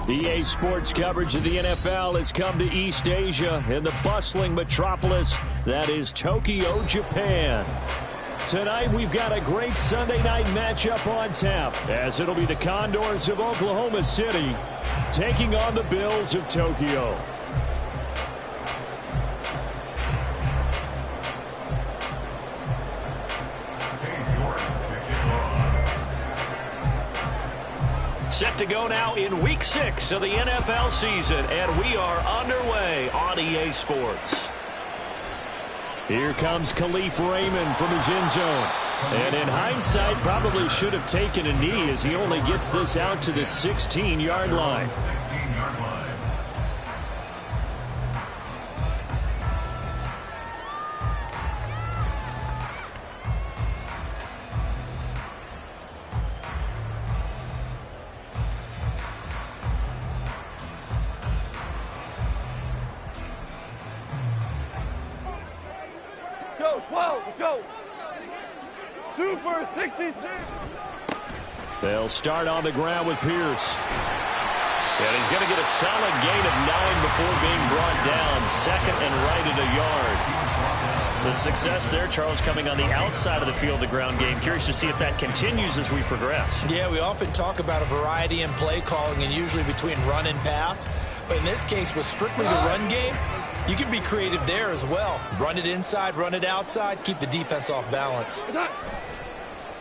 EA Sports coverage of the NFL has come to East Asia in the bustling metropolis that is Tokyo, Japan. Tonight we've got a great Sunday night matchup on tap, as it'll be the Condors of Oklahoma City taking on the Bills of Tokyo. Set to go now in Week 6 of the NFL season, and we are underway on EA Sports. Here comes Khalif Raymond from his end zone. And in hindsight, probably should have taken a knee as he only gets this out to the 16-yard line. They'll start on the ground with Pierce. And he's going to get a solid gain of 9 before being brought down. Second and right at a yard. The success there, Charles, coming on the outside of the field, the ground game. Curious to see if that continues as we progress. Yeah, we often talk about a variety in play calling and usually between run and pass. But in this case, with strictly the run game, you can be creative there as well. Run it inside, run it outside, keep the defense off balance.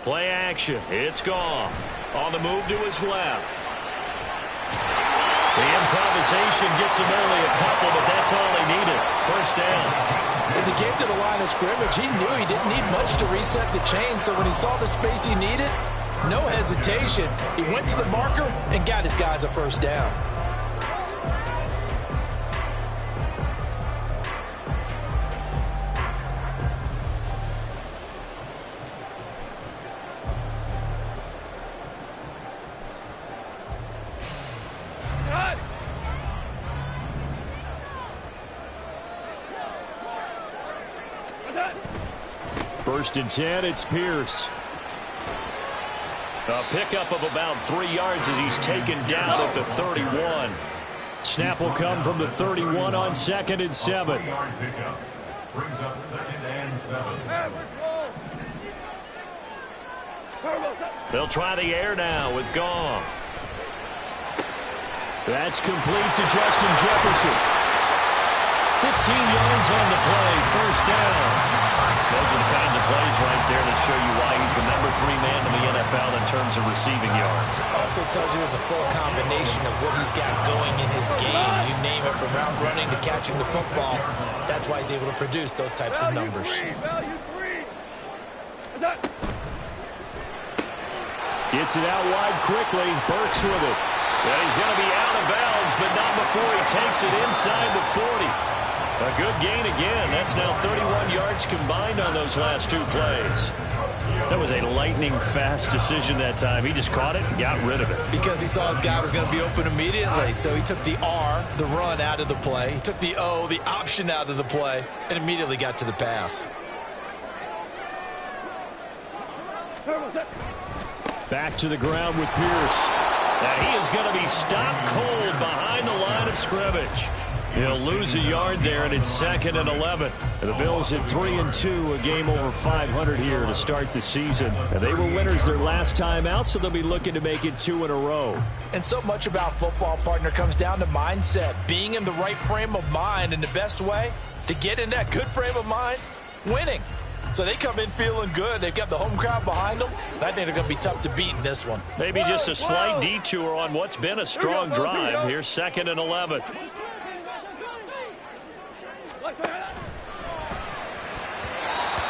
Play action. It's Goff. On the move to his left. The improvisation gets him only a couple, but that's all he needed. First down. As he came to the line of scrimmage, he knew he didn't need much to reset the chain, so when he saw the space he needed, no hesitation. He went to the marker and got his guys a first down. First and 10, it's Pierce. A pickup of about 3 yards as he's taken down at the 31. Snap will come from the 31 on 2nd and 7. Brings up 2nd and 7. They'll try the air now with Goff. That's complete to Justin Jefferson. 15 yards on the play, first down. Those are the kinds of plays right there that show you why he's the number 3 man in the NFL in terms of receiving yards. Also tells you there's a full combination of what he's got going in his game. You name it, from route running to catching the football. That's why he's able to produce those types of numbers. Gets it out wide quickly. Burks with it. And he's going to be out of bounds, but not before he takes it inside the 40. A good gain again. That's now 31 yards combined on those last 2 plays. That was a lightning-fast decision that time. He just caught it and got rid of it. Because he saw his guy was going to be open immediately. So he took the R, the run, out of the play. He took the O, the option, out of the play, and immediately got to the pass. Back to the ground with Pierce. And he is going to be stopped cold behind the line of scrimmage. He'll lose a yard there, and it's 2nd and 11. And the Bills at 3-2, a game over 500 here to start the season. And they were winners their last time out, so they'll be looking to make it 2 in a row. And so much about football, partner, comes down to mindset, being in the right frame of mind, and the best way to get in that good frame of mind, winning. So they come in feeling good. They've got the home crowd behind them. I think they're going to be tough to beat in this one. Maybe just a slight detour on what's been a strong drive. Here's 2nd and 11.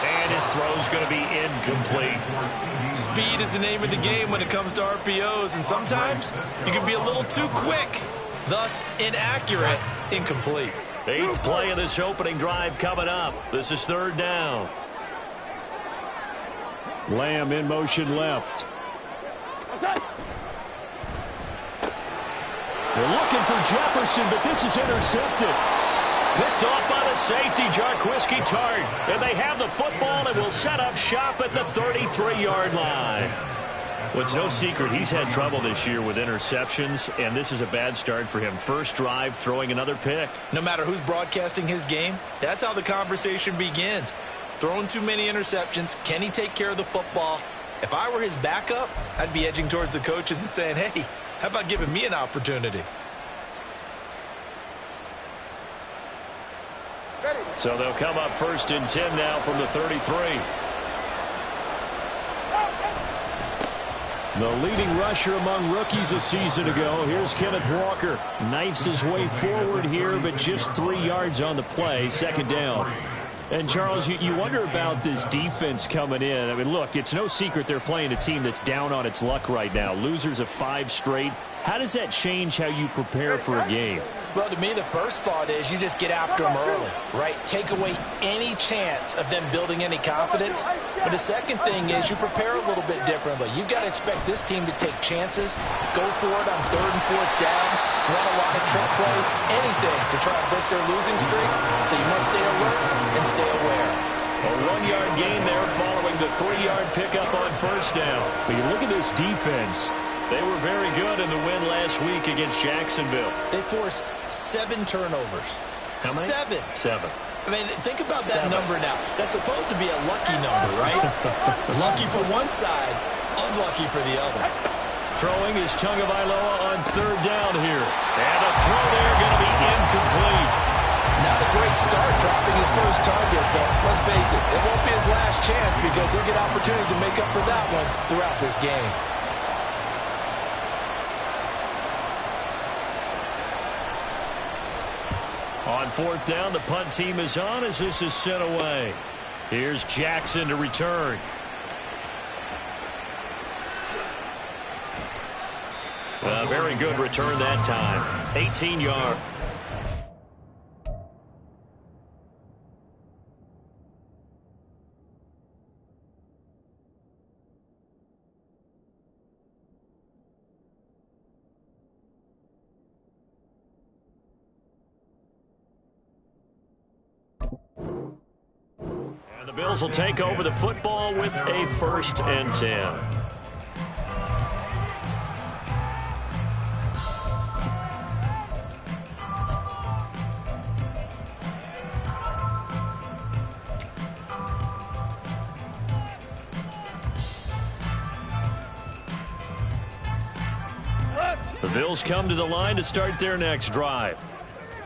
And his throw's going to be incomplete. Speed is the name of the game when it comes to RPOs, and sometimes you can be a little too quick, thus inaccurate, incomplete. 8th play of this opening drive coming up. This is 3rd down. Lamb in motion left. They're looking for Jefferson, but this is intercepted. Picked off by the safety, Jarquiski Tart. And they have the football and will set up shop at the 33-yard line. Well, it's no secret he's had trouble this year with interceptions, and this is a bad start for him. First drive, throwing another pick. No matter who's broadcasting his game, that's how the conversation begins. Throwing too many interceptions. Can he take care of the football? If I were his backup, I'd be edging towards the coaches and saying, hey, how about giving me an opportunity? So they'll come up 1st and 10 now from the 33. The leading rusher among rookies a season ago. Here's Kenneth Walker. Knifes his way forward here, but just 3 yards on the play. 2nd down. And, Charles, you wonder about this defense coming in. I mean, look, it's no secret they're playing a team that's down on its luck right now. Losers of 5 straight. How does that change how you prepare for a game? Well, to me, the first thought is you just get after them early, right? Take away any chance of them building any confidence. But the second thing is you prepare a little bit differently. You've got to expect this team to take chances, go for it on 3rd and 4th downs, run a lot of trick plays, anything to try and break their losing streak. So you must stay alert and stay aware. A 1-yard gain there following the 3-yard pickup on 1st down. But you look at this defense. They were very good in the win last week against Jacksonville. They forced 7 turnovers. How many? 7. 7. I mean, think about that number now. That's supposed to be a lucky number, right? Lucky for one side, unlucky for the other. Throwing is Tagovailoa on 3rd down here. And a throw there going to be incomplete. Not a great start dropping his first target, but let's face it, it won't be his last chance because he'll get opportunities to make up for that one throughout this game. On 4th down, the punt team is on as this is sent away. Here's Jackson to return. A very good return that time. 18 yards. The Bills will take over the football with a 1st and 10. The Bills come to the line to start their next drive.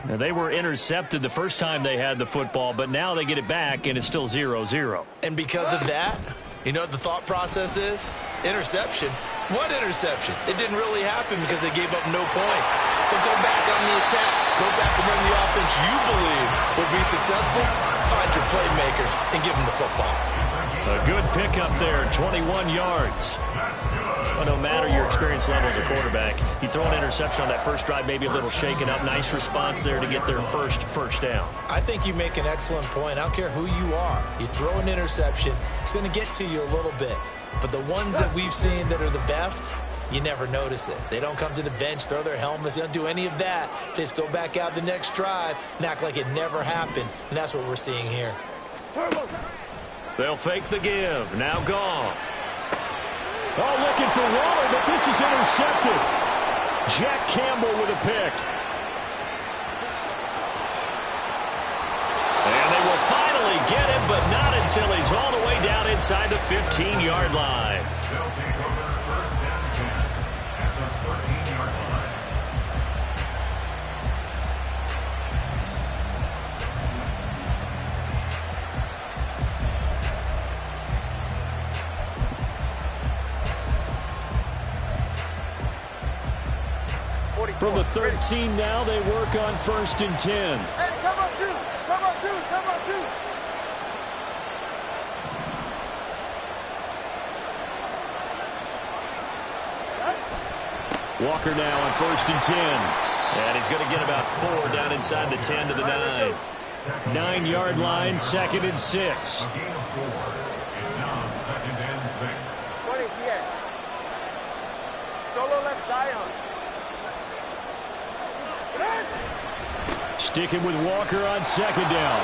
Now, they were intercepted the first time they had the football, but now they get it back, and it's still 0-0. And because of that, you know what the thought process is? Interception. What interception? It didn't really happen because they gave up no points. So go back on the attack. Go back and run the offense you believe will be successful. Find your playmakers and give them the football. A good pickup there, 21 yards. Well, no matter your experience level as a quarterback, you throw an interception on that first drive, maybe a little shaken up. Nice response there to get their first down. I think you make an excellent point. I don't care who you are. You throw an interception, it's going to get to you a little bit. But the ones that we've seen that are the best, you never notice it. They don't come to the bench, throw their helmets. They don't do any of that. They just go back out the next drive and act like it never happened. And that's what we're seeing here. They'll fake the give. Now Goff. Oh, looking for Waller, but this is intercepted. Jack Campbell with a pick. And they will finally get him, but not until he's all the way down inside the 15-yard line. From the 13 now, they work on 1st and 10. Hey, come on, two. Walker now on 1st and 10. And he's going to get about 4 down inside the 10 to the 9. 9-yard line, 2nd and 6. A gain of 4. It's now 2nd and 6. 20 TX. Solo left Zion. Sticking with Walker on 2nd down.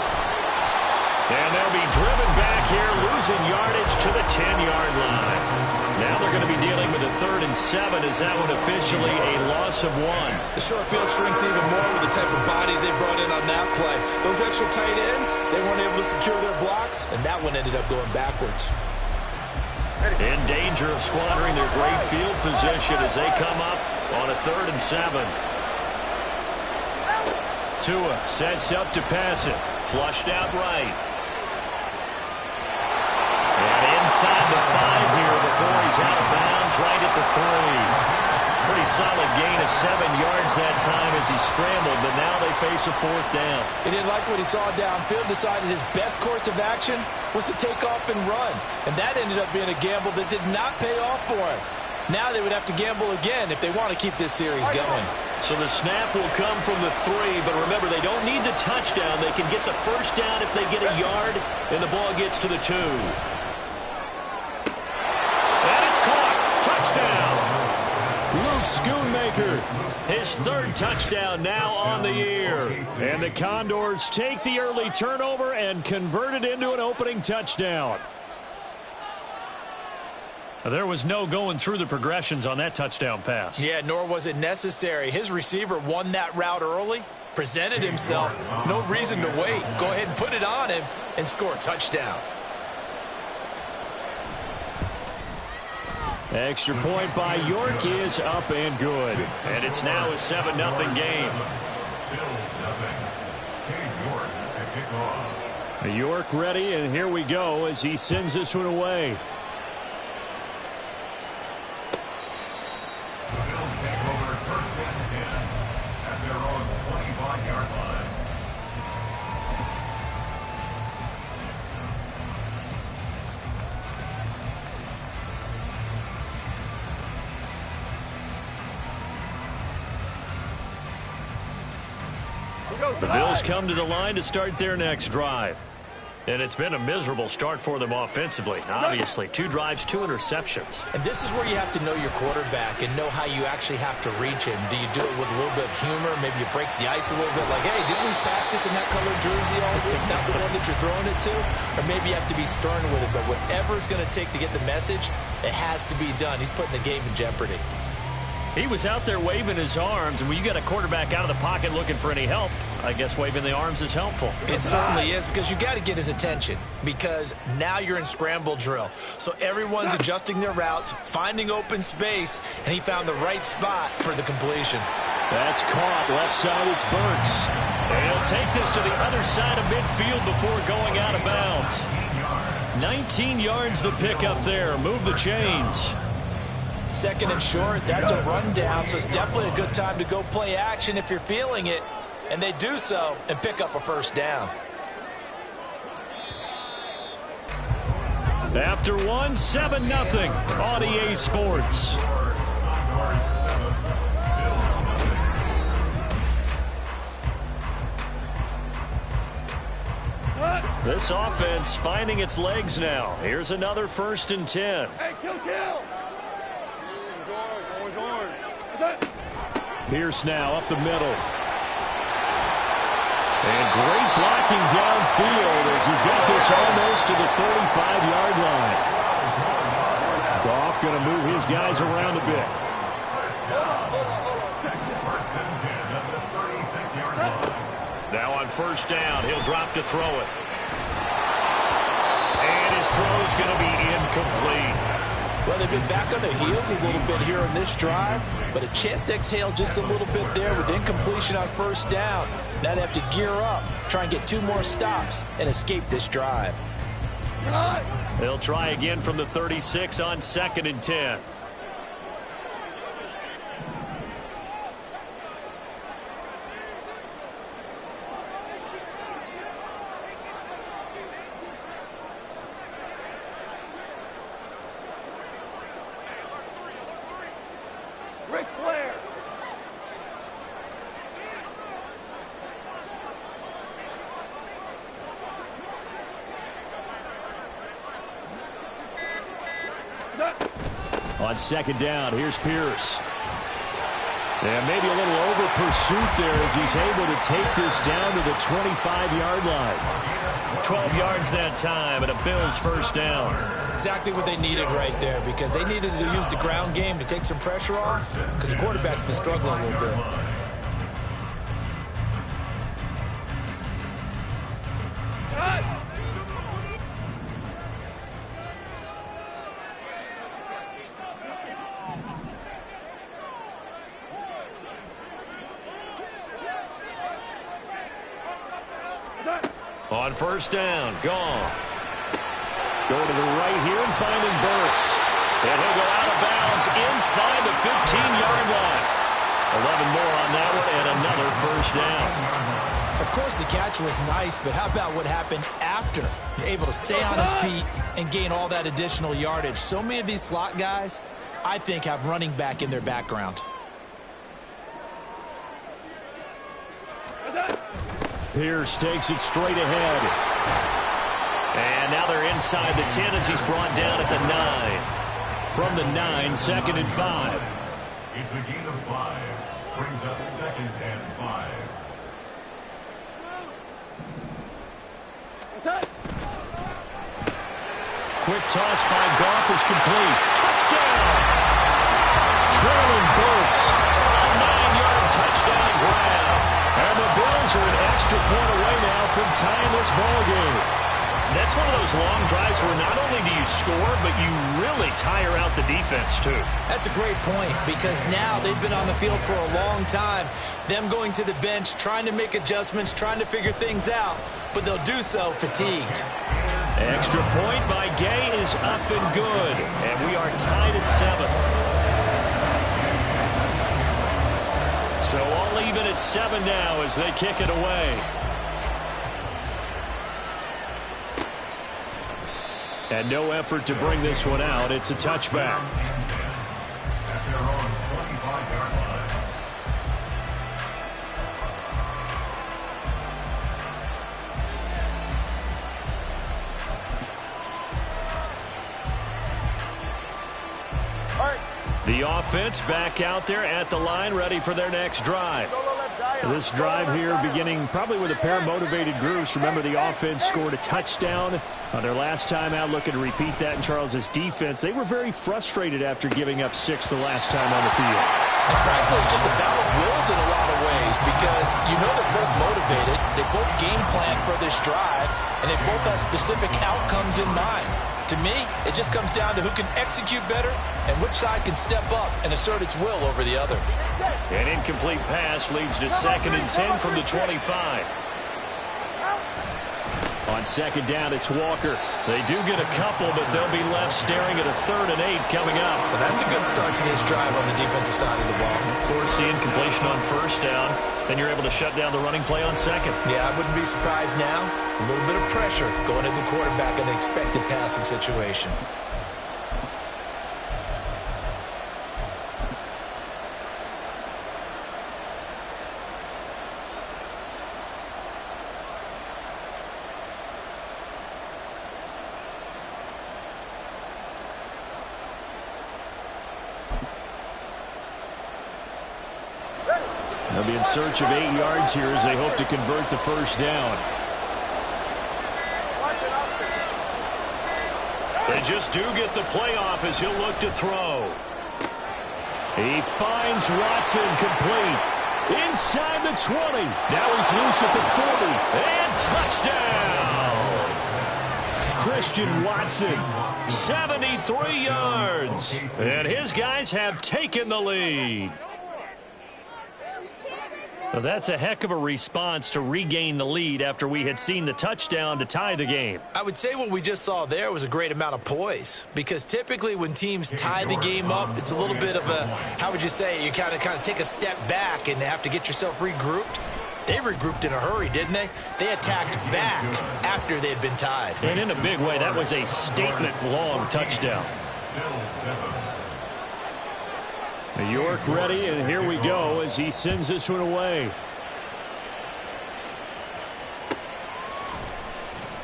And they'll be driven back here, losing yardage to the 10-yard line. Now they're going to be dealing with a 3rd and 7 as that one officially a loss of 1. The short field shrinks even more with the type of bodies they brought in on that play. Those extra tight ends, they weren't able to secure their blocks, and that one ended up going backwards. In danger of squandering their great field position as they come up on a 3rd and 7. Tua sets up to pass it. Flushed out right. And inside the 5 here before he's out of bounds right at the 3. Pretty solid gain of 7 yards that time as he scrambled, but now they face a 4th down. He didn't like what he saw downfield, decided his best course of action was to take off and run. And that ended up being a gamble that did not pay off for him. Now they would have to gamble again if they want to keep this series going. So the snap will come from the 3, but remember, they don't need the touchdown. They can get the 1st down if they get a yard, and the ball gets to the 2. And it's caught. Touchdown. Luke Schoonmaker, his 3rd touchdown now on the year. And the Condors take the early turnover and convert it into an opening touchdown. There was no going through the progressions on that touchdown pass. Yeah, nor was it necessary. His receiver won that route early, presented himself. No reason to wait. Go ahead and put it on him and score a touchdown. Extra point by York is up and good. And it's now a 7-0 game. York ready, and here we go as he sends this one away. The Bills come to the line to start their next drive. And it's been a miserable start for them offensively. Obviously, 2 drives, 2 interceptions. And this is where you have to know your quarterback and know how you actually have to reach him. Do you do it with a little bit of humor? Maybe you break the ice a little bit like, hey, didn't we practice in that colored jersey all week? Not the one that you're throwing it to? Or maybe you have to be stern with it. But whatever it's going to take to get the message, it has to be done. He's putting the game in jeopardy. He was out there waving his arms, and when you got a quarterback out of the pocket looking for any help, I guess waving the arms is helpful. It certainly is, because you got to get his attention, because now you're in scramble drill. So everyone's adjusting their routes, finding open space, and he found the right spot for the completion. That's caught. Left side, it's Burks. And he'll take this to the other side of midfield before going out of bounds. 19 yards the pickup there. Move the chains. 2nd and short, that's a rundown, so it's definitely a good time to go play action if you're feeling it. And they do so and pick up a 1st down. After 1, 7-0 on EA Sports. This offense finding its legs now. Here's another 1st and 10. Hey, kill! Pierce now up the middle. And great blocking downfield as he's got this almost to the 35-yard line. Goff going to move his guys around a bit. Now on 1st down, he'll drop to throw it. And his throw's going to be incomplete. Well, they've been back on their heels a little bit here on this drive, but a chance to exhale just a little bit there with incompletion on 1st down. Now they have to gear up, try and get 2 more stops, and escape this drive. They'll try again from the 36 on 2nd and 10. On 2nd down, here's Pierce. And maybe a little over pursuit there as he's able to take this down to the 25-yard line. 12 yards that time and a Bills first down. Exactly what they needed right there, because they needed to use the ground game to take some pressure off, because the quarterback's been struggling a little bit. On first down, Goff. Going to the right here and finding Burks. And he'll go out of bounds inside the 15-yard line. 11 more on that one and another first down. Of course, the catch was nice, but how about what happened after? Able to stay on his feet and gain all that additional yardage. So many of these slot guys, I think, have running back in their background. Pierce takes it straight ahead. And now they're inside the 10 as he's brought down at the 9. From the 9, 2nd and 5. It's a gain of 5. Brings up 2nd and 5. Quick toss by Goff is complete. Touchdown! Traylon Burks. A 9-yard touchdown grab. And the Bills are an extra point away now from tying this ball game. That's one of those long drives where not only do you score, but you really tire out the defense, too. That's a great point, because now they've been on the field for a long time. Them going to the bench, trying to make adjustments, trying to figure things out, but they'll do so fatigued. Extra point by Gay is up and good, and we are tied at 7. So all even at 7 now as they kick it away. And no effort to bring this one out. It's a touchback. At their own 25-yard line. The offense back out there at the line, ready for their next drive. This drive here beginning probably with a pair of motivated groups. Remember, the offense scored a touchdown on their last time out. Looking to repeat that in Charles's defense. They were very frustrated after giving up 6 the last time on the field. And frankly, it's just a battle of wills in a lot of ways, because you know they're both motivated. They both game plan for this drive, and they both have specific outcomes in mind. To me, it just comes down to who can execute better and which side can step up and assert its will over the other. An incomplete pass leads to 2nd and 10 from the 25. On 2nd down, it's Walker. They do get a couple, but they'll be left staring at a 3rd and 8 coming up. Well, that's a good start to this drive on the defensive side of the ball. Forcing completion on 1st down, then you're able to shut down the running play on 2nd. Yeah, I wouldn't be surprised now. A little bit of pressure going at the quarterback in an expected passing situation. They'll be in search of 8 yards here as they hope to convert the 1st down. They just do get the playoff as he'll look to throw. He finds Watson complete. Inside the 20. Now he's loose at the 40. And touchdown! Christian Watson, 73 yards. And his guys have taken the lead. Well, that's a heck of a response to regain the lead after we had seen the touchdown to tie the game. I would say what we just saw there was a great amount of poise, because typically when teams tie the game up, it's a little bit of a, how would you say, you kind of take a step back and have to get yourself regrouped. They regrouped in a hurry, didn't they? They attacked back after they had been tied. And in a big way, that was a statement-long touchdown. York ready, and here we go as he sends this one away.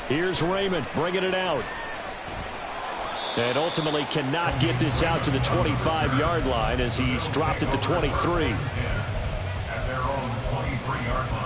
Here's Raymond bringing it out. And ultimately cannot get this out to the 25-yard line as he's dropped at the 23. At their own 23-yard line.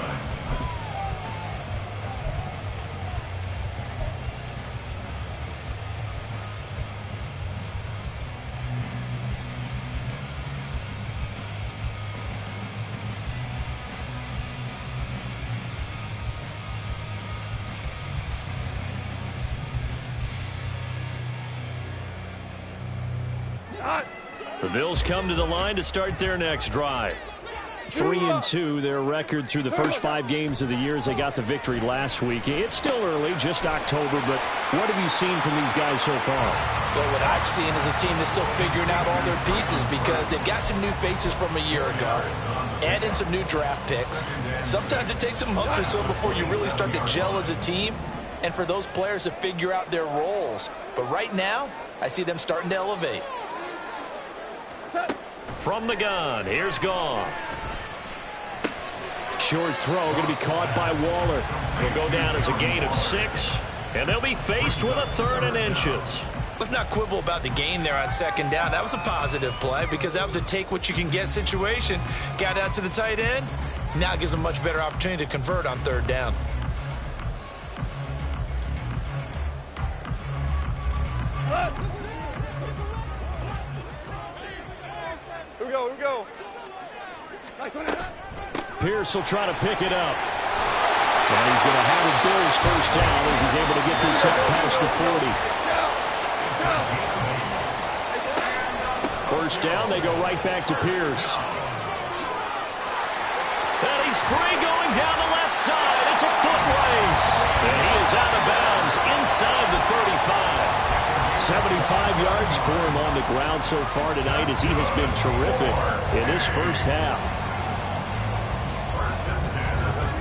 The Bills come to the line to start their next drive. 3-2, their record through the first 5 games of the year as they got the victory last week. It's still early, just October, but what have you seen from these guys so far? Well, what I've seen is a team that's still figuring out all their pieces because they've got some new faces from a year ago. Add in some new draft picks. Sometimes it takes a month or so before you really start to gel as a team and for those players to figure out their roles. But right now, I see them starting to elevate. From the gun, here's Goff. Short throw, going to be caught by Waller. It'll go down as a gain of 6, and they'll be faced with a 3rd and inches. Let's not quibble about the gain there on 2nd down. That was a positive play because that was a take-what-you-can-get situation. Got out to the tight end. Now it gives them a much better opportunity to convert on 3rd down. Here we go. Pierce will try to pick it up. And he's going to have a Bills first down as he's able to get this up past the 40. First down, they go right back to Pierce. And he's free going down the left side. It's a foot race. And he is out of bounds inside the 35. 75 yards for him on the ground so far tonight as he has been terrific in this first half.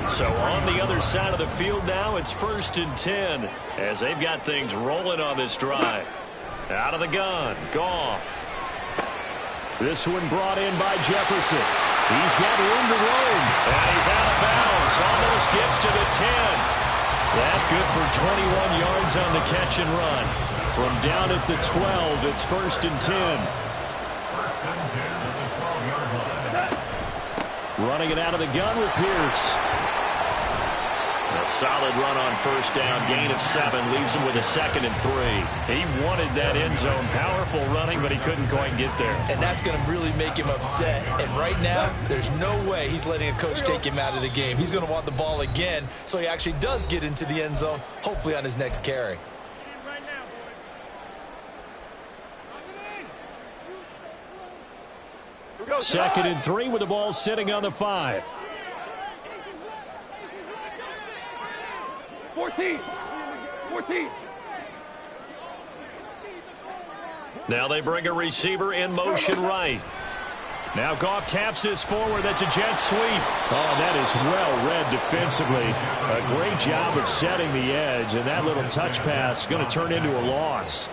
So on the other side of the field now, it's 1st and 10 as they've got things rolling on this drive. Out of the gun, Goff. This one brought in by Jefferson. He's got room to roam. And he's out of bounds. Almost gets to the 10. That good for 21 yards on the catch and run. From down at the 12, it's 1st and 10. 1st and 10 at the 12-yard line. Running it out of the gun with Pierce. A solid run on 1st down. Gain of 7 leaves him with a 2nd and 3. He wanted that end zone. Powerful running, but he couldn't quite get there. And that's going to really make him upset. And right now, there's no way he's letting a coach take him out of the game. He's going to want the ball again, so he actually does get into the end zone, hopefully on his next carry. 2nd and 3 with the ball sitting on the 5. 14. Now they bring a receiver in motion right. Now Goff taps this forward. That's a jet sweep. Oh, that is well read defensively. A great job of setting the edge, and that little touch pass is going to turn into a loss.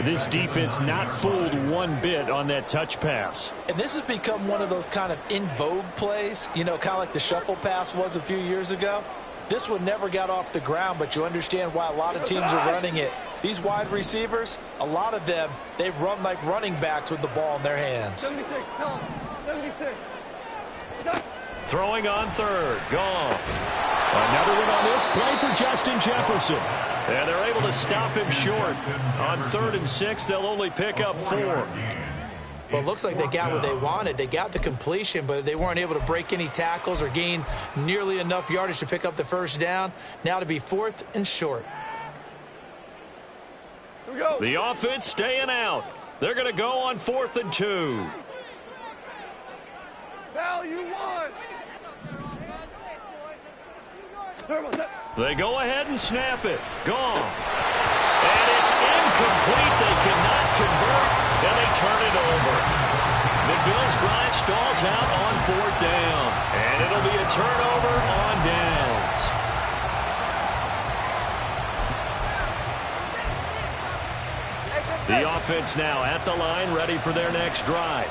This defense not fooled one bit on that touch pass. And this has become one of those kind of in vogue plays, you know, kind of like the shuffle pass was a few years ago. This one never got off the ground, but you understand why a lot of teams are running it. These wide receivers, a lot of them, they run like running backs with the ball in their hands. 76. Throwing on 3rd, Goff. Another one on this play for Justin Jefferson. And they're able to stop him short. On 3rd and 6, they'll only pick up 4. Well, it looks like they got what they wanted. They got the completion, but they weren't able to break any tackles or gain nearly enough yardage to pick up the first down. Now to be 4th and short. Here we go. The offense staying out. They're going to go on 4th and 2. Value 1. They go ahead and snap it. Goff. And it's incomplete. They cannot convert, and they turn it over. The Bills drive stalls out on 4th down, and it'll be a turnover on downs. The offense now at the line, ready for their next drive.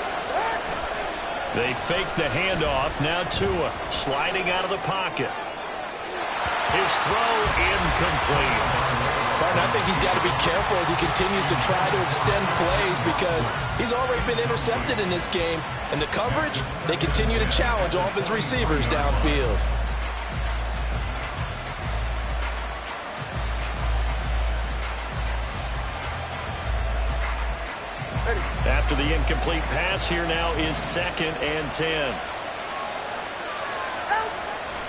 They fake the handoff. Now Tua sliding out of the pocket. His throw incomplete. I think he's got to be careful as he continues to try to extend plays because he's already been intercepted in this game. And the coverage, they continue to challenge all of his receivers downfield. After the incomplete pass, here now is 2nd and 10.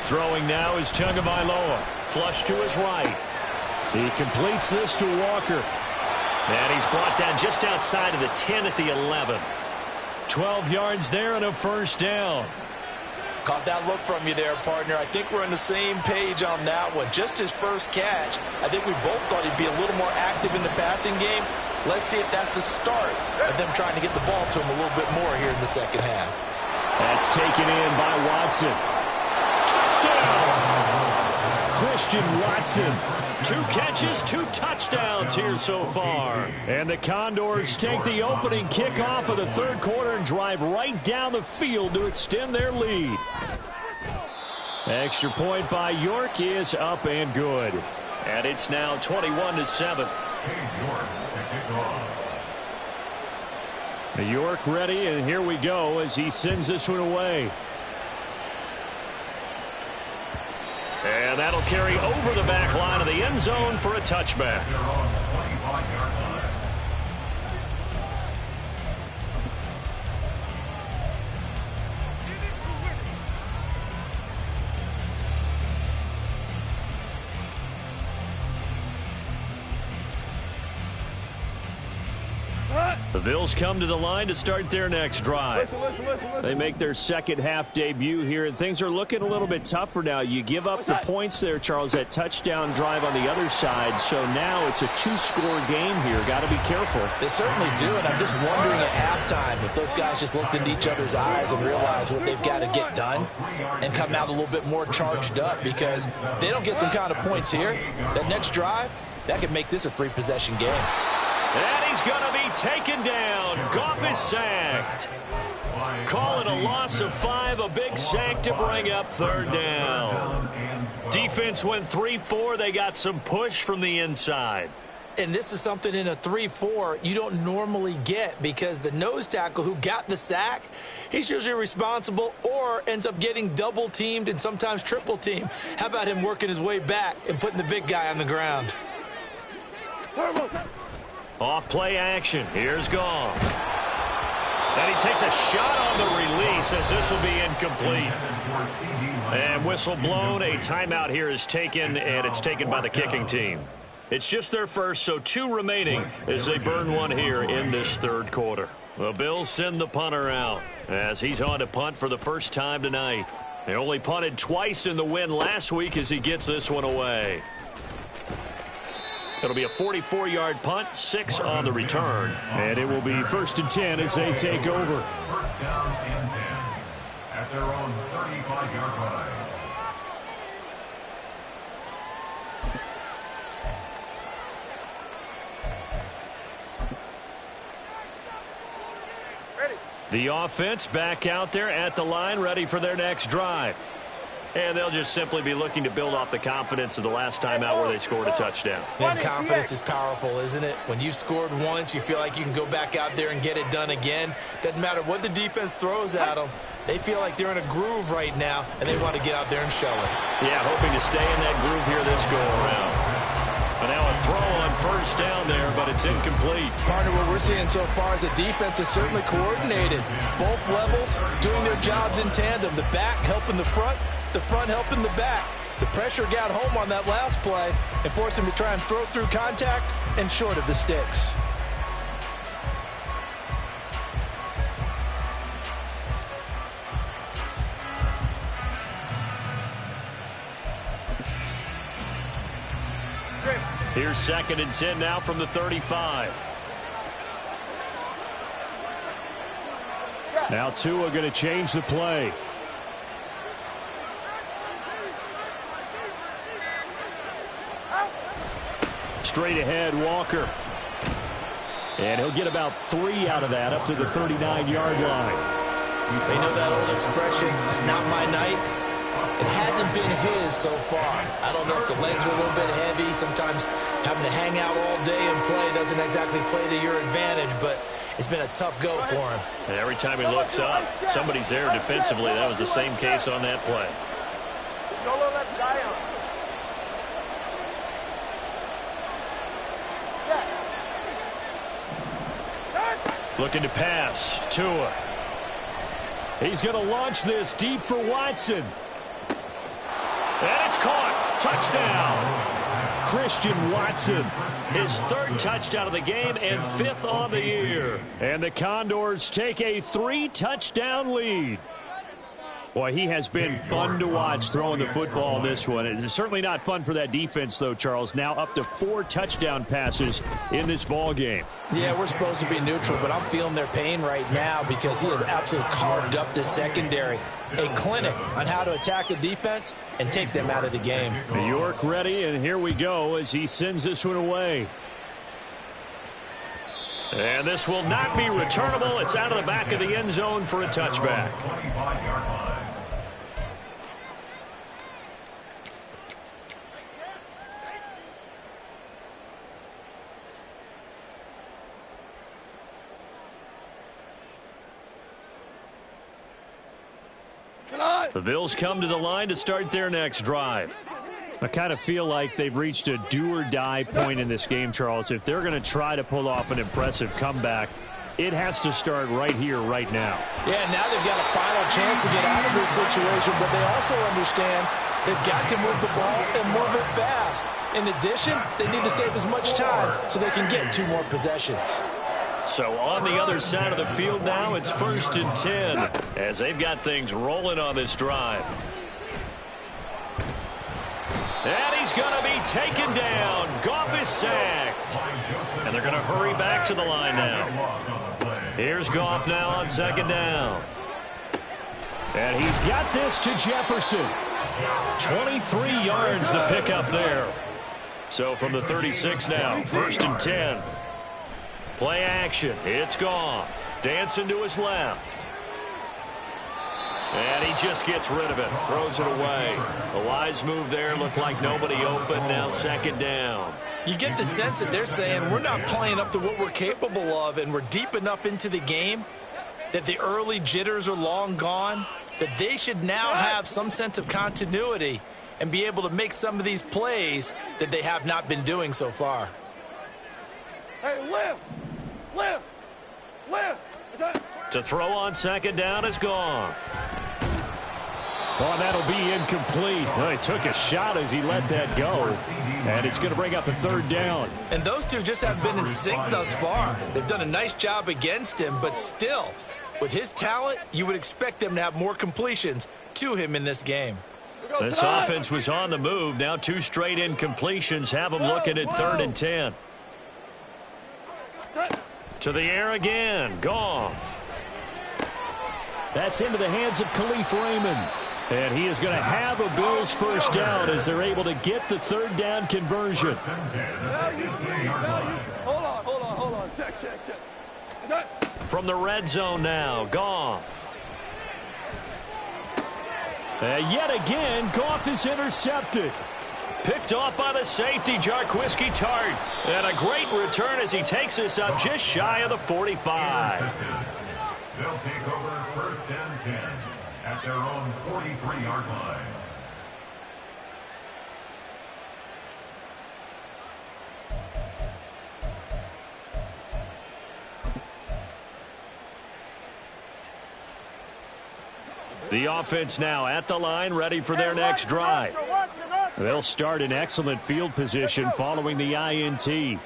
Throwing now is Tagovailoa. Flush to his right. He completes this to Walker. And he's brought down just outside of the 10 at the 11. 12 yards there and a first down. Caught that look from you there, partner. I think we're on the same page on that one. Just his first catch. I think we both thought he'd be a little more active in the passing game. Let's see if that's the start of them trying to get the ball to him a little bit more here in the second half. That's taken in by Watson. Touchdown! Christian Watson. 2 catches, 2 touchdowns here so far. And the Condors take the opening kickoff of the third quarter and drive right down the field to extend their lead. Extra point by York is up and good. And it's now 21-7. York ready, and here we go as he sends this one away. And that'll carry over the back line of the end zone for a touchback. The Bills come to the line to start their next drive. They make their second half debut here, and things are looking a little bit tougher now. You give up the points there, Charles, that touchdown drive on the other side, so now it's a 2-score game here. Got to be careful. They certainly do, and I'm just wondering at halftime if those guys just looked into each other's eyes and realized what they've got to get done and come out a little bit more charged up, because if they don't get some kind of points here, that next drive, that could make this a 3-possession game. And he's going to be taken down. Goff is sacked. Call it a loss of 5, a big sack to bring up third down. Defense went 3-4. They got some push from the inside. And this is something in a 3-4 you don't normally get, because the nose tackle who got the sack, he's usually responsible or ends up getting double-teamed and sometimes triple-teamed. How about him working his way back and putting the big guy on the ground? Off play action. Here's Goff. And he takes a shot on the release as this will be incomplete. And whistle blown. A timeout here is taken, and it's taken by the kicking team. It's just their first, so 2 remaining as they burn one here in this third quarter. The Bills send the punter out as he's on to punt for the first time tonight. They only punted twice in the win last week as he gets this one away. It'll be a 44-yard punt, 6 on the return. And it will be 1st and 10 as they take over. First down and 10 at their own 35-yard line. The offense back out there at the line, ready for their next drive. And they'll just simply be looking to build off the confidence of the last time out where they scored a touchdown. And confidence is powerful, isn't it? When you've scored once, you feel like you can go back out there and get it done again. Doesn't matter what the defense throws at them. They feel like they're in a groove right now, and they want to get out there and show it. Yeah, hoping to stay in that groove here this go-around. But now a throw on first down there, but it's incomplete. Partner, what we're seeing so far is the defense is certainly coordinated. Both levels doing their jobs in tandem. The back helping the front helping the back. The pressure got home on that last play and forced him to try and throw through contact and short of the sticks. Here's 2nd and 10 now from the 35. Now Tua going to change the play. Straight ahead, Walker. And he'll get about 3 out of that, up to the 39-yard line. They know that old expression, it's not my night. It hasn't been his so far. I don't know if the legs are a little bit heavy. Sometimes having to hang out all day and play doesn't exactly play to your advantage, but it's been a tough go for him. And every time he looks up, somebody's there defensively. That was the same case on that play. Looking to pass. Tua. He's going to launch this deep for Watson. And it's caught. Touchdown. Christian Watson. His third touchdown of the game and fifth on the year. And the Condors take a 3-touchdown lead. Boy, he has been fun to watch throwing the football in this one. It's certainly not fun for that defense, though, Charles. Now up to 4 touchdown passes in this ball game. Yeah, we're supposed to be neutral, but I'm feeling their pain right now because he has absolutely carved up this secondary. A clinic on how to attack a defense and take them out of the game. New York ready, and here we go as he sends this one away. And this will not be returnable. It's out of the back of the end zone for a touchback. The Bills come to the line to start their next drive. I kind of feel like they've reached a do-or-die point in this game, Charles. If they're going to try to pull off an impressive comeback, it has to start right here, right now. Yeah, now they've got a final chance to get out of this situation, but they also understand they've got to move the ball and move it fast. In addition, they need to save as much time so they can get 2 more possessions. So on the other side of the field now, it's 1st and 10 as they've got things rolling on this drive. And he's going to be taken down. Goff is sacked. And they're going to hurry back to the line now. Here's Goff now on 2nd down. And he's got this to Jefferson. 23 yards the pickup there. So from the 36 now, 1st and 10. Play action. It's Goff. Dancing to his left. And he just gets rid of it. Throws it away. A wise move there. Looked like nobody open. Now 2nd down. You get the sense that they're saying we're not playing up to what we're capable of, and we're deep enough into the game that the early jitters are long gone, that they should now have some sense of continuity and be able to make some of these plays that they have not been doing so far. Hey, lift! To throw on 2nd down is Goff. Oh, that'll be incomplete. Well, he took a shot as he let that go. And it's going to bring up a 3rd down. And those two just haven't been in sync thus far. They've done a nice job against him, but still, with his talent, you would expect them to have more completions to him in this game. This offense was on the move. Now 2 straight incompletions have them looking at 3rd and 10. To the air again. Goff. That's into the hands of Khalif Raymond. And he is going to have a Bills 1st down as they're able to get the 3rd down conversion. Hold on. Check. From the red zone now, Goff. Yet again, Goff is intercepted. Picked off by the safety, Jarquiski Tart. And a great return as he takes us up just shy of the 45. They'll take over 1st and 10 at their own 43-yard line. The offense now at the line, ready for their next drive. They'll start in excellent field position following the INT.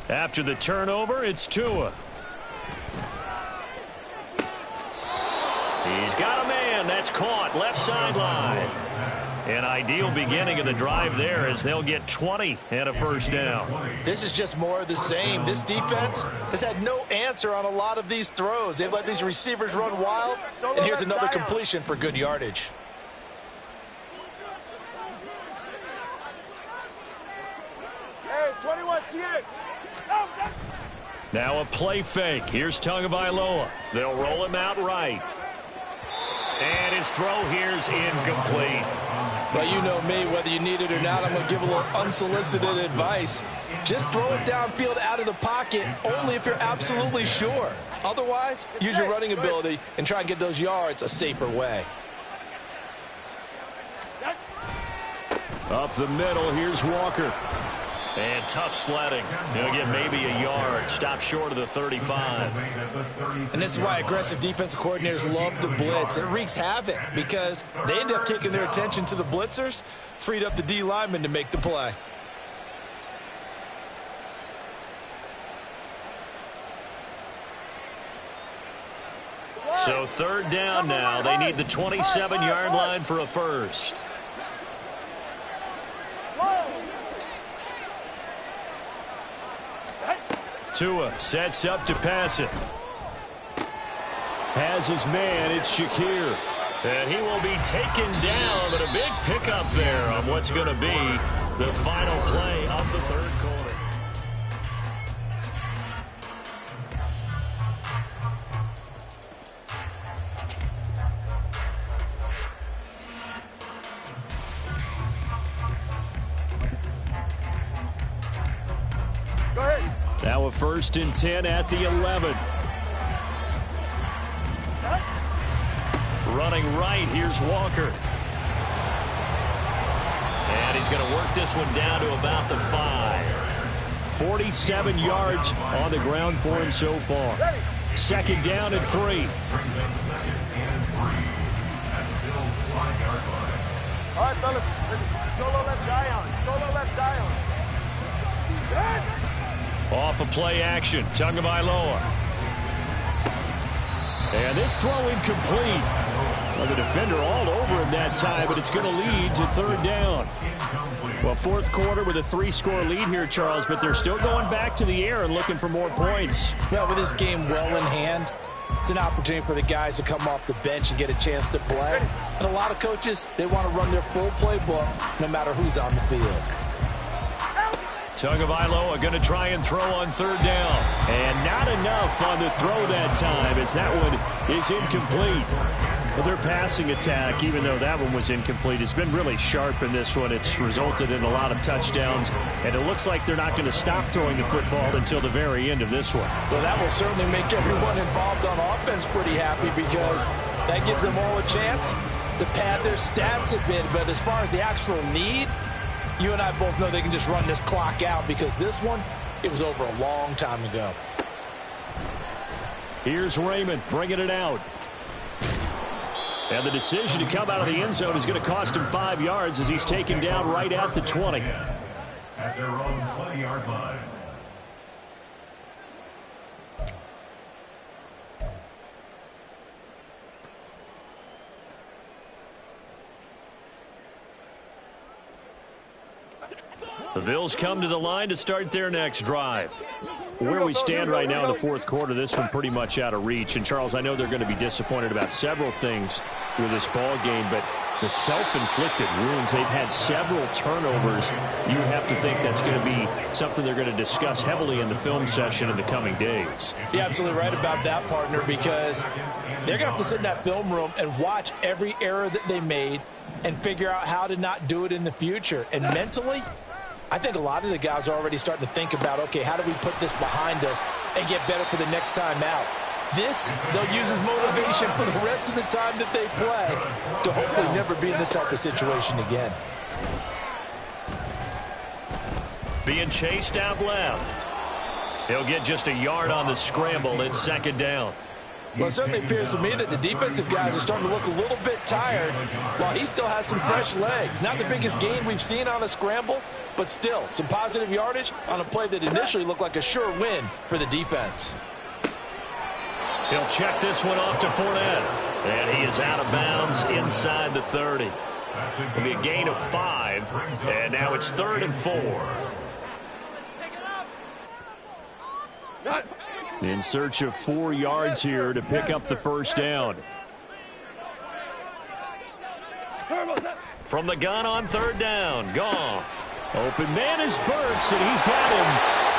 After the turnover, it's Tua. He's got a man. That's caught. Left sideline. An ideal beginning of the drive there as they'll get 20 and a 1st down. This is just more of the same. This defense has had no answer on a lot of these throws. They've let these receivers run wild, and here's another completion for good yardage. Now a play fake. Here's Tagovailoa. They'll roll him out right. And his throw here's incomplete. Well, you know me, whether you need it or not, I'm going to give a little unsolicited advice. Just throw it downfield out of the pocket, only if you're absolutely sure. Otherwise, use your running ability and try and get those yards a safer way. Up the middle, here's Walker. And tough sledding. He'll get maybe a yard. Stop short of the 35. And this is why aggressive defensive coordinators love to blitz. It wreaks havoc because they end up taking their attention to the blitzers, freed up the D lineman to make the play. So third down now. They need the 27-yard line for a first. Tua sets up to pass it. Has his man, it's Shakir. And he will be taken down, but a big pickup there on what's going to be the final play of the third quarter. Now a 1st and 10 at the 11. Running right, here's Walker. And he's going to work this one down to about the 5. 47 yards on the ground for him so far. 2nd down and 3. All right, fellas, listen. Solo left Zion. Solo left Zion. Off of play action, Tagovailoa. And this throw incomplete. Well, the defender all over him that time, but it's going to lead to 3rd down. Well, 4th quarter with a 3-score lead here, Charles, but they're still going back to the air and looking for more points. Well, with this game well in hand, it's an opportunity for the guys to come off the bench and get a chance to play. And a lot of coaches, they want to run their full playbook no matter who's on the field. Tagovailoa going to try and throw on 3rd down. And not enough on the throw that time as that one is incomplete. Well, their passing attack, even though that one was incomplete, has been really sharp in this one. It's resulted in a lot of touchdowns, and it looks like they're not going to stop throwing the football until the very end of this one. Well, that will certainly make everyone involved on offense pretty happy because that gives them all a chance to pad their stats a bit. But as far as the actual need, you and I both know they can just run this clock out because this one, it was over a long time ago. Here's Raymond bringing it out. And the decision to come out of the end zone is going to cost him 5 yards as he's taken down right at the 20. At their own 20-yard line. The Bills come to the line to start their next drive. Where we stand right now in the 4th quarter, this one pretty much out of reach. And, Charles, I know they're going to be disappointed about several things with this ball game, but the self-inflicted wounds, they've had several turnovers. You have to think that's going to be something they're going to discuss heavily in the film session in the coming days. You're absolutely right about that, partner, because they're going to have to sit in that film room and watch every error that they made and figure out how to not do it in the future. And mentally, I think a lot of the guys are already starting to think about, okay, how do we put this behind us and get better for the next time out? This, they'll use as motivation for the rest of the time that they play to hopefully never be in this type of situation again. Being chased out left. He'll get just a yard on the scramble. It's 2nd down. Well, it certainly appears to me that the defensive guys are starting to look a little bit tired while he still has some fresh legs. Not the biggest gain we've seen on a scramble, but still some positive yardage on a play that initially looked like a sure win for the defense. He'll check this one off to Fournette. And he is out of bounds inside the 30. It'll be a gain of 5. And now it's 3rd and 4. In search of 4 yards here to pick up the 1st down. From the gun on 3rd down, Goff. Open man is Burks, and he's got him.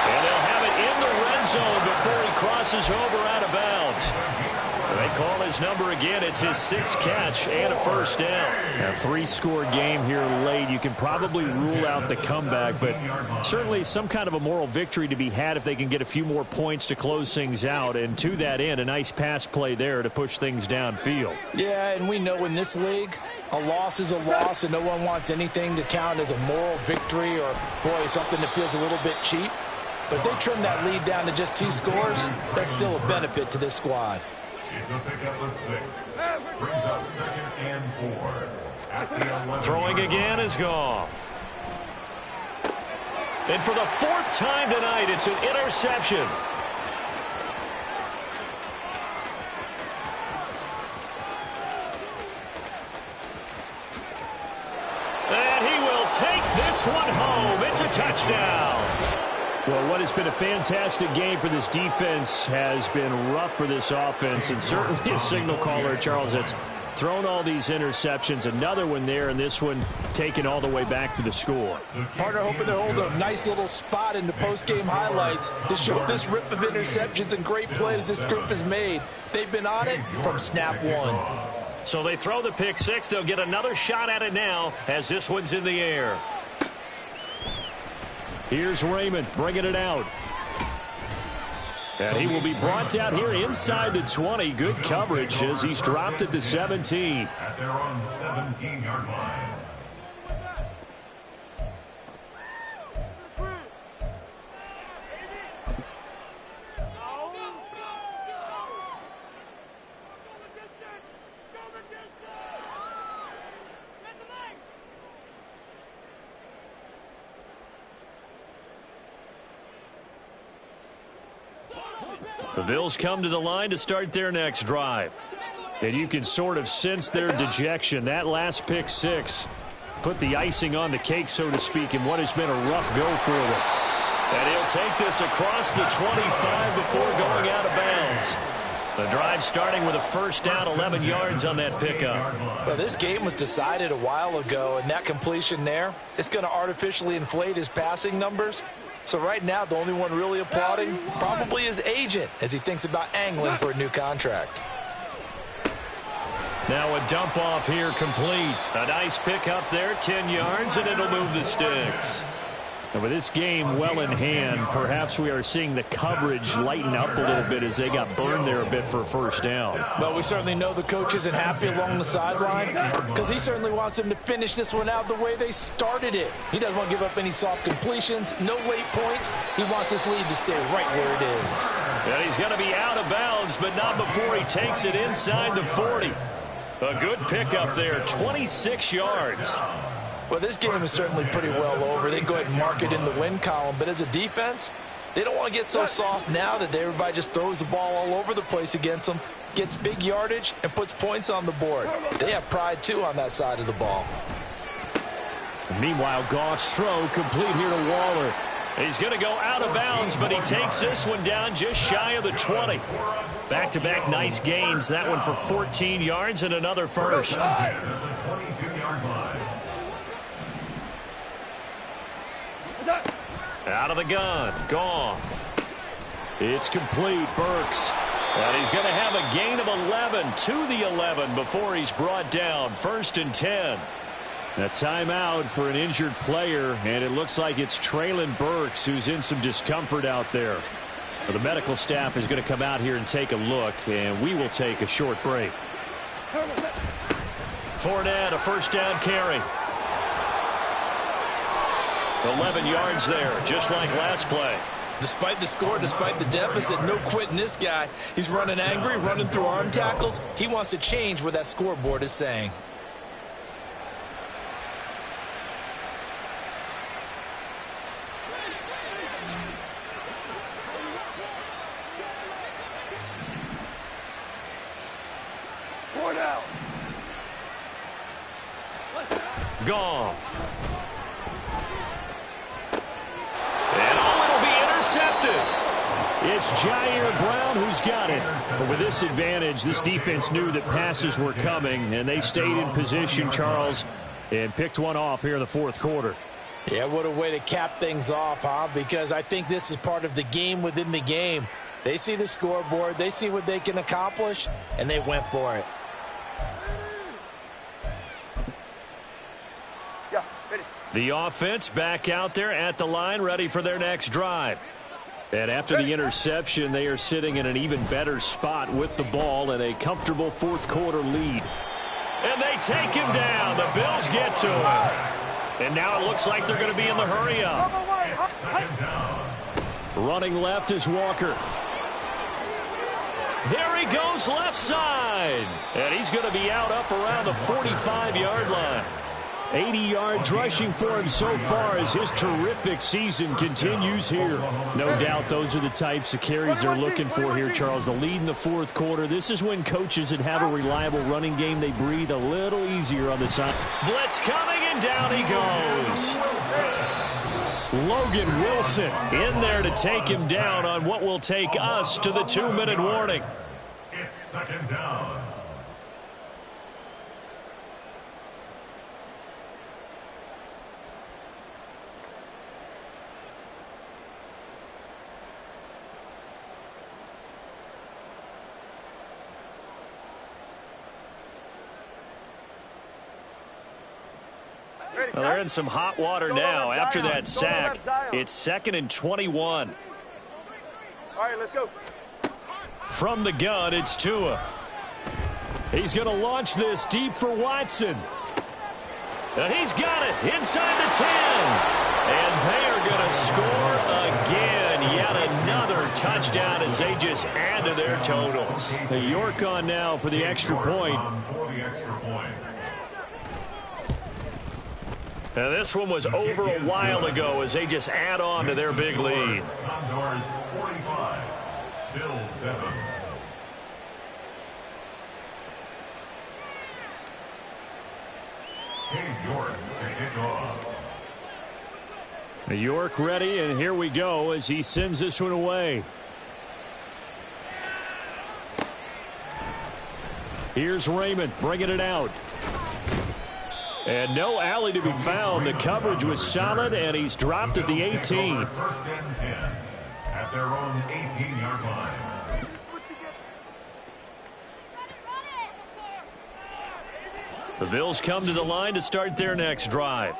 And they'll have it in the red zone before he crosses over out of bounds. They call his number again. It's his 6th catch and a first down. A 3-score game here late. You can probably rule out the comeback, but certainly some kind of a moral victory to be had if they can get a few more points to close things out. And to that end, a nice pass play there to push things downfield. Yeah, and we know in this league, a loss is a loss, and no one wants anything to count as a moral victory or, boy, something that feels a little bit cheap. But if they trim that lead down to just 2 scores, that's still a benefit to this squad. It's a pickup of 6. Brings up 2nd and 4. At the 11. Throwing again is Goff. And for the 4th time tonight, it's an interception. And he will take this one home. It's a touchdown. Well, what has been a fantastic game for this defense has been rough for this offense, and certainly a signal caller, Charles, that's thrown all these interceptions. Another one there, and this one taken all the way back for the score. Partner hoping to hold a nice little spot in the post-game highlights to show this rip of interceptions and great plays this group has made. They've been on it from snap 1. So they throw the pick 6. They'll get another shot at it now as this one's in the air. Here's Raymond bringing it out. And he will be brought down here inside the 20. Good coverage as he's dropped at the 17. At their own 17-yard line. The Bills come to the line to start their next drive. And you can sort of sense their dejection. That last pick 6 put the icing on the cake, so to speak, in what has been a rough go for them. And he'll take this across the 25 before going out of bounds. The drive starting with a first down, 11 yards on that pickup. Well, this game was decided a while ago, and that completion there is going to artificially inflate his passing numbers. So right now, the only one really applauding probably his agent as he thinks about angling for a new contract. Now a dump off here complete. A nice pick up there, 10 yards, and it'll move the sticks. And with this game well in hand, perhaps we are seeing the coverage lighten up a little bit as they got burned there a bit for a first down. Well, we certainly know the coach isn't happy along the sideline because he certainly wants them to finish this one out the way they started it. He doesn't want to give up any soft completions, no late points. He wants his lead to stay right where it is. And he's going to be out of bounds, but not before he takes it inside the 40. A good pickup there, 26 yards. Well, this game is certainly pretty well over. They can go ahead and mark it in the win column. But as a defense, they don't want to get so soft now that everybody just throws the ball all over the place against them, gets big yardage, and puts points on the board. They have pride, too, on that side of the ball. Meanwhile, Goff's throw complete here to Waller. He's going to go out of bounds, but he takes this one down just shy of the 20. Back-to-back nice gains. That one for 14 yards and another first. Out of the gun, Goff. It's complete, Burks. And he's going to have a gain of 11 to the 11 before he's brought down. 1st and 10. A timeout for an injured player, and it looks like it's Traylon Burks who's in some discomfort out there. Well, the medical staff is going to come out here and take a look, and we will take a short break. Fournette, a first down carry. 11 yards there, just like last play. Despite the score, despite the deficit, no quitting this guy. He's running angry, running through arm tackles. He wants to change what that scoreboard is saying. Goff. And it'll be intercepted. It's Jair Brown who's got it. But with this advantage, this defense knew that passes were coming, and they stayed in position, Charles, and picked one off here in the 4th quarter. Yeah, what a way to cap things off, huh? Because I think this is part of the game within the game. They see the scoreboard, they see what they can accomplish, and they went for it. The offense back out there at the line, ready for their next drive. And after the interception, they are sitting in an even better spot with the ball and a comfortable fourth quarter lead. And they take him down. The Bills get to him. And now it looks like they're going to be in the hurry up. Running left is Walker. There he goes left side. And he's going to be out up around the 45-yard line. 80 yards rushing for him so far as his terrific season continues here. No doubt those are the types of carries they're looking for here, Charles. The lead in the fourth quarter. This is when coaches that have a reliable running game, they breathe a little easier on the side. Blitz coming, and down he goes. Logan Wilson in there to take him down on what will take us to the 2-minute warning. It's second down. Well, they're in some hot water now after that sack. It's 2nd and 21. All right, let's go. From the gun, it's Tua. He's going to launch this deep for Watson. And he's got it inside the 10. And they are going to score again. Yet another touchdown as they just add to their totals. York on now for the extra point. Now this one was over a while ago as they just add on to their big lead. Condors 45, Bills 7. Cade York to kick off. York ready, and here we go as he sends this one away. Here's Raymond bringing it out. And no alley to be found. The coverage was solid, and he's dropped at the 18. First and 10 at their own 18-yard line. The Bills come to the line to start their next drive.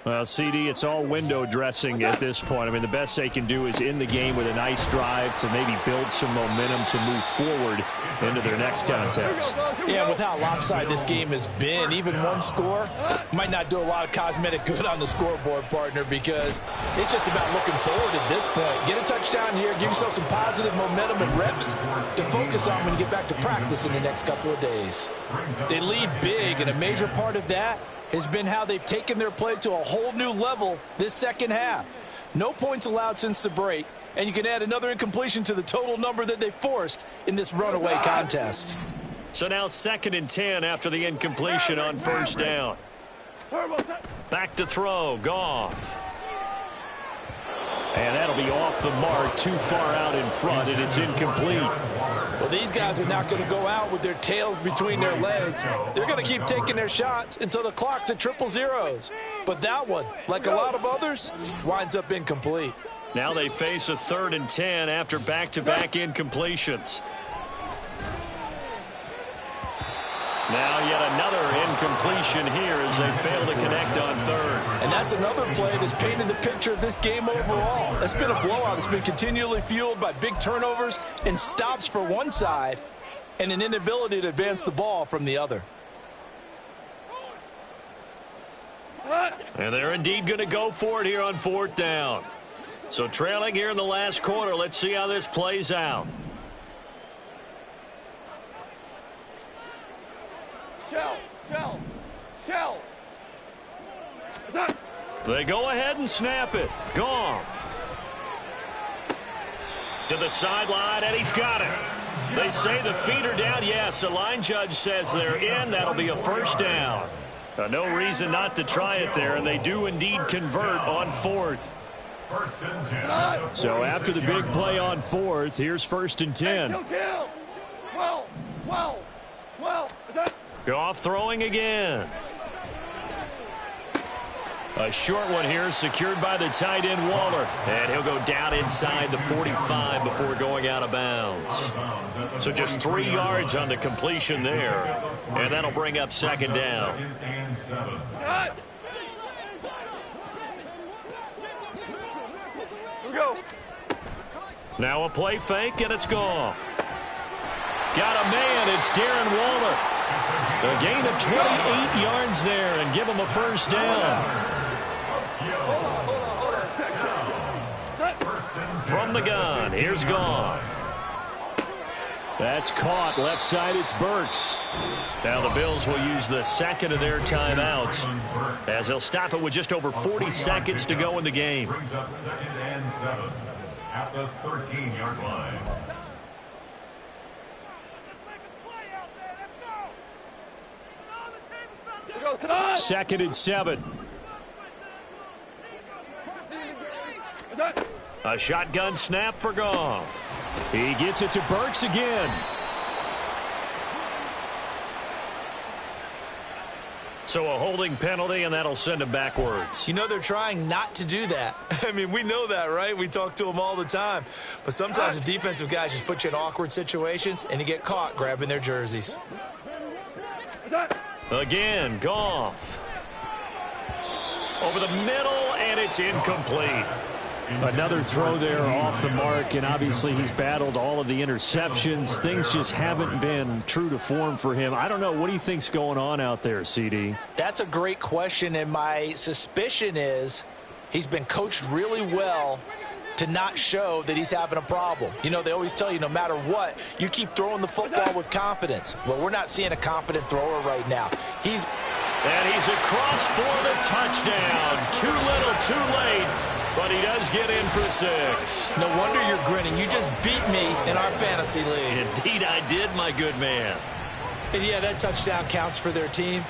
Well, CD, it's all window dressing at this point. I mean, the best they can do is in the game with a nice drive to maybe build some momentum to move forward into their next contest. Yeah, with how lopsided this game has been, even one score might not do a lot of cosmetic good on the scoreboard, partner, because it's just about looking forward at this point. Get a touchdown here, give yourself some positive momentum and reps to focus on when you get back to practice in the next couple of days. They lead big, and a major part of that has been how they've taken their play to a whole new level this second half. No points allowed since the break, and you can add another incompletion to the total number that they forced in this runaway contest. So now 2nd and 10 after the incompletion on first down. Back to throw, Goff. And that'll be off the mark, too far out in front, and it's incomplete. Well, these guys are not going to go out with their tails between their legs. They're going to keep taking their shots until the clock's at 000. But that one, like a lot of others, winds up incomplete. Now they face a 3rd and 10 after back-to-back incompletions. Now yet another incompletion here as they fail to connect on 3rd. And that's another play that's painted the picture of this game overall. It's been a blowout. It's been continually fueled by big turnovers and stops for one side and an inability to advance the ball from the other. And they're indeed going to go for it here on 4th down. So trailing here in the last quarter, let's see how this plays out. Shell. They go ahead and snap it. Goff. To the sideline, and he's got it. They say the feet are down. Yes, the line judge says they're in. That'll be a first down. No reason not to try it there, and they do indeed convert on 4th. First and 10. So after the big play on 4th, here's 1st and 10. 12. Goff throwing again. A short one here, secured by the tight end Waller. And he'll go down inside the 45 before going out of bounds. So just 3 yards on the completion there. And that'll bring up second down. Now a play fake, and it's Goff. Got a man, it's Darren Waller. A gain of 28 yards there and give him a first down. From the gun, here's Goff. That's caught. Left side, it's Burks. Now the Bills will use the second of their timeouts as they'll stop it with just over 40 seconds to go in the game. Brings up 2nd and 7 at the 13-yard line. Second and 7. A shotgun snap for Goff. He gets it to Burks again. So a holding penalty, and that'll send him backwards. You know they're trying not to do that. I mean, we know that, right? We talk to them all the time. But sometimes the defensive guys just put you in awkward situations, and you get caught grabbing their jerseys. Again, Goff. Over the middle, and it's incomplete. Another throw there off the mark, and obviously he's battled all of the interceptions. Things just haven't been true to form for him. I don't know. What do you think's going on out there, CD? That's a great question, and my suspicion is he's been coached really well to not show that he's having a problem. You know, they always tell you no matter what, you keep throwing the football with confidence. Well, we're not seeing a confident thrower right now. And he's across for the touchdown. Too little, too late. But he does get in for 6. No wonder you're grinning. You just beat me in our fantasy league. Indeed I did, my good man. And yeah, that touchdown counts for their team,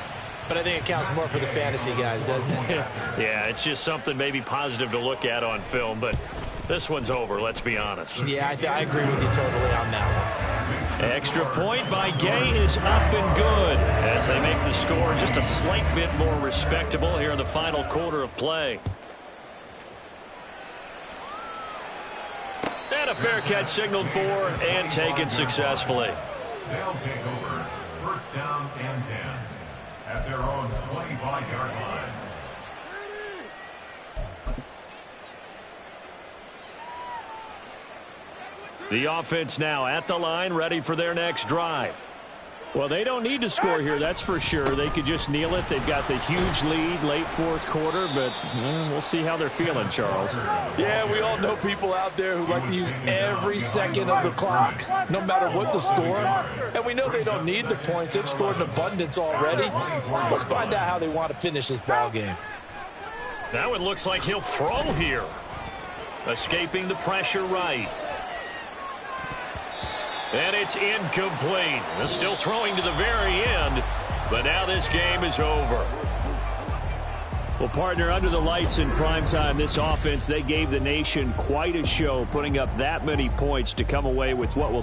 but I think it counts more for the fantasy guys, doesn't it? Yeah, it's just something maybe positive to look at on film, but this one's over, let's be honest. Yeah, I agree with you totally on that one. Extra point by Gay is up and good as they make the score just a slight bit more respectable here in the final quarter of play. And a fair catch signaled for and taken successfully. They'll take over 1st down and 10 at their own 25-yard line. The offense now at the line, ready for their next drive. Well, they don't need to score here, that's for sure. They could just kneel it. They've got the huge lead late 4th quarter, but we'll see how they're feeling, Charles. Yeah, we all know people out there who like to use every second of the clock, no matter what the score. And we know they don't need the points. They've scored in abundance already. Let's find out how they want to finish this ball game. That one looks like he'll throw here. Escaping the pressure right. And it's incomplete. They're still throwing to the very end, but now this game is over. Well, partner, under the lights in primetime, this offense, they gave the nation quite a show, putting up that many points to come away with what will